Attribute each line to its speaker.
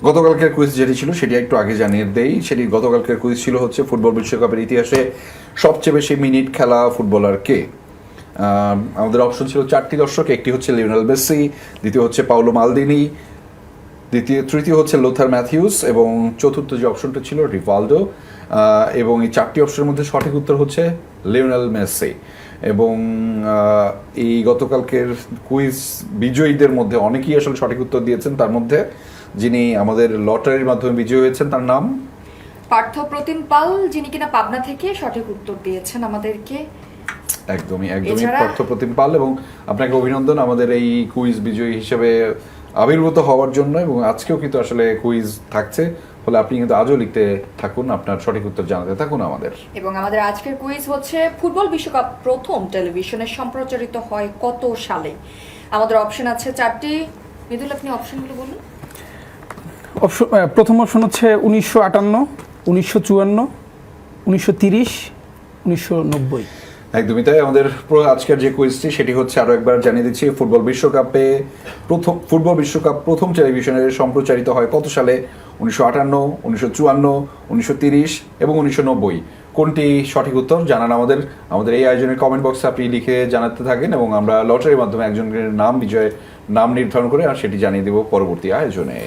Speaker 1: গতকালকের কুইজ যেটি ছিল সেটি একটু আগে জানিয়ে দেই। সেটি গতকালকের কুইজ ছিল হচ্ছে ফুটবল বিশ্বকাপের ইতিহাসে সবচেয়ে বেশি মিনিট খেলা ফুটবলার কে। আমাদের অপশন ছিল 4টি দর্শক। একটি হচ্ছে লিওনেল মেসি, দ্বিতীয় হচ্ছে পাওলো মালদিনি, তৃতীয় হচ্ছে লোথার ম্যাথিউস এবং চতুর্থ যে অপশনটা ছিল রিভালডো। এবং এই 4টি অপশনের মধ্যে সঠিক উত্তর হচ্ছে লিওনেল মেসি। এবং এই গতকালকের কুইজ বিজয়ীদের মধ্যে অনেকেই আসলে সঠিক উত্তর দিয়েছেন। তার মধ্যে যিনি আমাদের লটারির মাধ্যমে বিজয়ী হয়েছেন তার নাম
Speaker 2: পার্থ প্রতিম পাল, যিনি কিনা পাবনা থেকে সঠিক উত্তর দিয়েছেন আমাদেরকে।
Speaker 1: একদমই পার্থ প্রতিম পাল, এবং আপনাকে অভিনন্দন আমাদের এই কুইজ বিজয়ী হিসেবে আবির্ভূত হওয়ার জন্য। এবং আজকেও কিন্তু আসলে কুইজ থাকছে, ফলে আপনি কিন্তু আজও লিখতে থাকুন, আপনার সঠিক উত্তর জানাতে থাকুন আমাদের।
Speaker 2: এবং আমাদের আজকের কুইজ হচ্ছে ফুটবল বিশ্বকাপ প্রথম টেলিভিশনে সম্প্রচারিত হয় কত সালে? আমাদের অপশন আছে 4টি। মৃদুল, আপনি অপশনগুলো বলুন।
Speaker 3: প্রথম অপশন হচ্ছে 1958, 1954, 1930, 1990।
Speaker 1: একদমই তাই। আমাদের আজকের যে কুইজটি সেটি হচ্ছে, আরও একবার জানিয়ে দিচ্ছি, ফুটবল বিশ্বকাপ প্রথম টেলিভিশনে সম্প্রচারিত হয় কত সালে? 1958, 1954, 1930 এবং 1990। কোনটি সঠিক উত্তর জানান আমাদের এই আয়োজনের কমেন্ট বক্সে আপনি লিখে জানাতে থাকেন, এবং আমরা লটারির মাধ্যমে একজনের নাম নির্ধারণ করে আর সেটি জানিয়ে দেব পরবর্তী আয়োজনে।